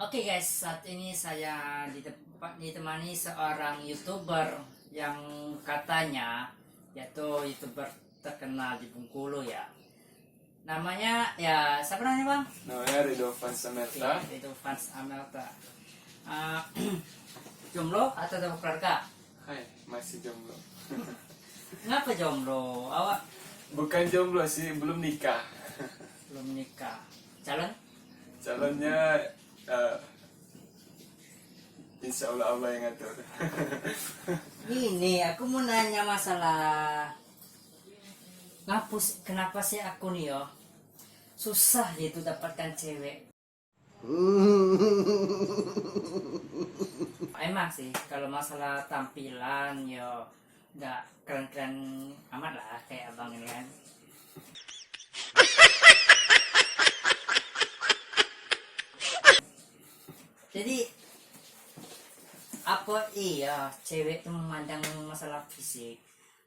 Oke guys, saat ini saya ditemani seorang YouTuber yang katanya yaitu YouTuber terkenal di Bengkulu ya. Namanya ya siapa namanya Bang? Namanya Ridofan Oke, Samerta. itu fans Amelta. Uh, jomblo atau ada keluarga? Hai, masih jomblo. Ngapa jomblo? Awak Bukan jomblo sih, belum nikah. belum nikah. Calon? Calonnya eh, insya Allah Allah yang ngatur. Ini aku mau nanya masalah ngapus kenapa sih aku nih yo susah gitu dapatkan cewek. Emang sih kalau masalah tampilan yo nggak keren-keren amat lah kayak abang ini kan. Jadi apa iya cewek tuh memandang masalah fisik,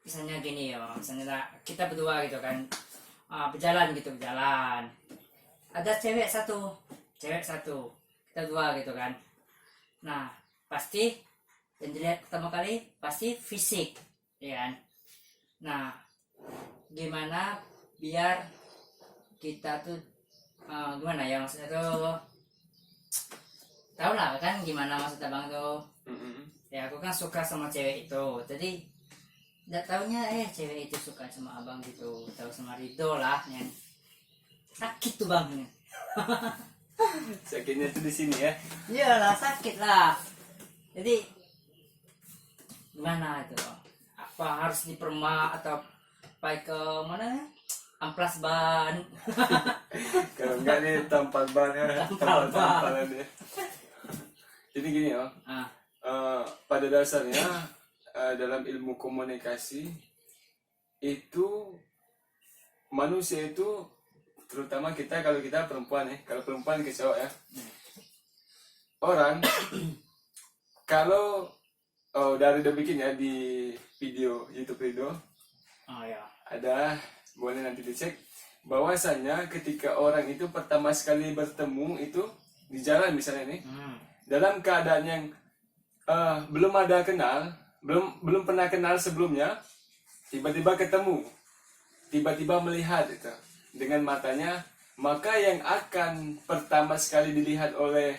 misalnya gini ya, misalnya kita berdua gitu kan, berjalan gitu berjalan, ada cewek satu kita dua gitu kan. Nah pasti yang dilihat pertama kali pasti fisik ya kan. Nah gimana biar kita tuh gimana ya, maksudnya tuh tau lah kan gimana maksud abang tuh. Ya aku kan suka sama cewek itu, jadi nggak taunya cewek itu suka sama abang gitu, tahu sama Rido lah yang sakit tuh bang. Sakitnya tuh di sini ya. Iyalah sakit lah. Jadi gimana itu, apa harus dipermak atau pakai ke mana ya, amplas ban. Kalau enggak nih tampal banget, Tampal ban. tampalan ya. Jadi gini ya, Ah, pada dasarnya dalam ilmu komunikasi itu manusia itu, terutama kita, kalau kita perempuan ya, kalau perempuan ke cowok ya, orang kalau dari udah bikin ya di video YouTube video oh ya. ada, boleh nanti dicek bahwasanya ketika orang itu pertama sekali bertemu itu di jalan misalnya nih, dalam keadaan yang belum ada kenal, belum pernah kenal sebelumnya, tiba-tiba ketemu, tiba-tiba melihat itu dengan matanya, maka yang akan pertama sekali dilihat oleh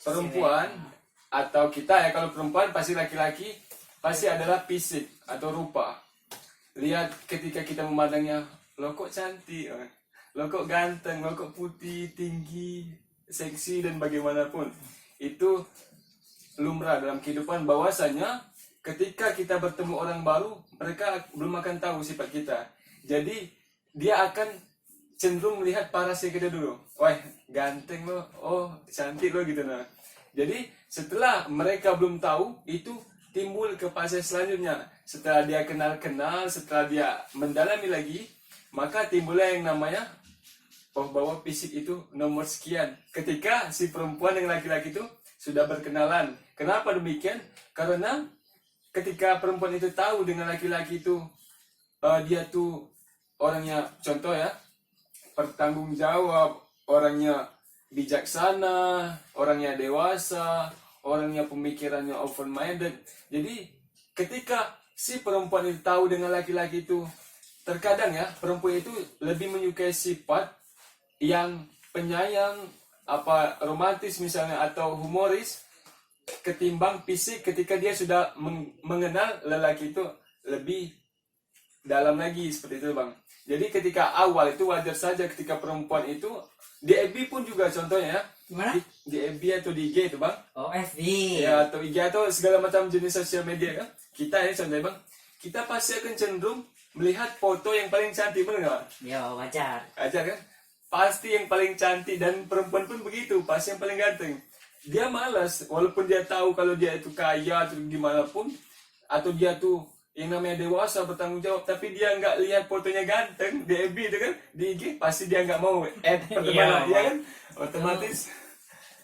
perempuan atau kita ya, kalau perempuan pasti laki-laki, pasti adalah fisik atau rupa. Lihat ketika kita memandangnya, lo kok cantik, lo kok ganteng, lo kok putih, tinggi, seksi dan bagaimanapun. Itu lumrah dalam kehidupan, bahwasanya ketika kita bertemu orang baru, mereka belum akan tahu sifat kita. Jadi dia akan cenderung melihat parasnya kita dulu. Wah, ganteng lo, oh cantik lo gitu nah. Jadi setelah mereka belum tahu, itu timbul ke fase selanjutnya. Setelah dia kenal-kenal, setelah dia mendalami lagi, maka timbullah yang namanya bahwa fisik itu nomor sekian. Ketika si perempuan dan laki-laki itu sudah berkenalan. Kenapa demikian? Karena ketika perempuan itu tahu dengan laki-laki itu dia tuh orangnya, contoh ya, bertanggung jawab, orangnya bijaksana, orangnya dewasa, orangnya pemikirannya open minded. Jadi ketika si perempuan itu tahu dengan laki-laki itu, terkadang ya perempuan itu lebih menyukai sifat yang penyayang, apa romantis misalnya, atau humoris, ketimbang fisik ketika dia sudah mengenal lelaki itu lebih dalam lagi, seperti itu bang. Jadi ketika awal itu wajar saja ketika perempuan itu di FB pun juga contohnya ya, Gimana? di FB atau di IG itu bang, Oh FB. ya atau IG atau segala macam jenis sosial media kan, kita ya contohnya bang, kita pasti akan cenderung melihat foto yang paling cantik, benar nggak? Ya wajar. Wajar kan? Pasti yang paling cantik, dan perempuan pun begitu, pasti yang paling ganteng. Dia malas, walaupun dia tahu kalau dia itu kaya atau gimana pun, atau dia tuh yang namanya dewasa bertanggung jawab, tapi dia nggak lihat fotonya ganteng di FB itu kan, di IG pasti dia nggak mau add pertemanan, ya kan, otomatis.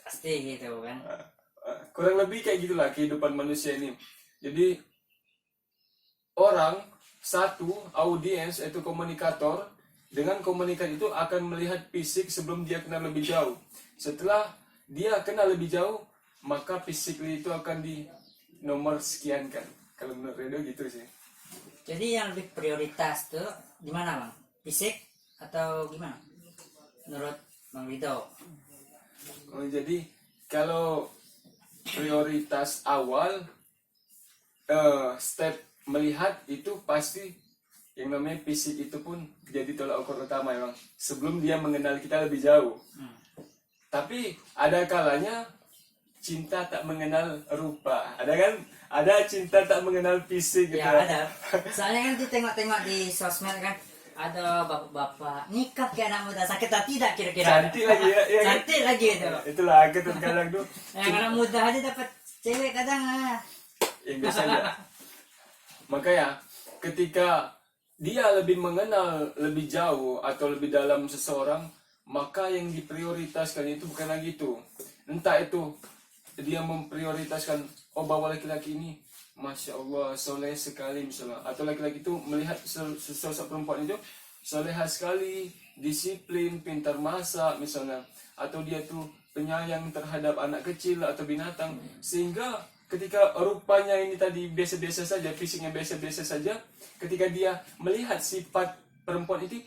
Pasti gitu kan. Kurang lebih kayak gitulah kehidupan manusia ini. Jadi orang satu audiens itu komunikator, dengan komunikat itu akan melihat fisik sebelum dia kenal lebih jauh. Setelah dia kenal lebih jauh, maka physically itu akan di nomor sekian kan. Kalau menurut Redo gitu sih. Jadi yang lebih prioritas tuh gimana bang? Fisik atau gimana? Menurut Bang Rido? Oh, jadi kalau prioritas awal, step melihat itu pasti yang namanya fisik itu pun jadi tolak ukur utama ya bang. Sebelum dia mengenal kita lebih jauh. Tapi ada kalanya cinta tak mengenal rupa. Ada kan? Ada cinta tak mengenal fisik gitu. Ya ada. Soalnya kan ditengok-tengok di sosmed kan, ada bapak-bapak nikah ke anak muda, sakit hati tidak kira-kira? Cantik lagi ya, ya kan? Cantik lagi itu. Itulah aku terkadang tuh Yang anak muda aja dapat cewek kadang yang biasanya. Makanya ketika dia lebih mengenal lebih jauh atau lebih dalam seseorang, maka yang diprioritaskan itu bukan lagi itu. Entah itu dia memprioritaskan, oh bahwa laki-laki ini Masya Allah soleh sekali misalnya, atau laki-laki itu melihat sosok perempuan itu soleha sekali, disiplin, pintar masak misalnya, atau dia tuh penyayang terhadap anak kecil atau binatang, sehingga ketika rupanya ini tadi biasa-biasa saja, fisiknya biasa-biasa saja, ketika dia melihat sifat perempuan itu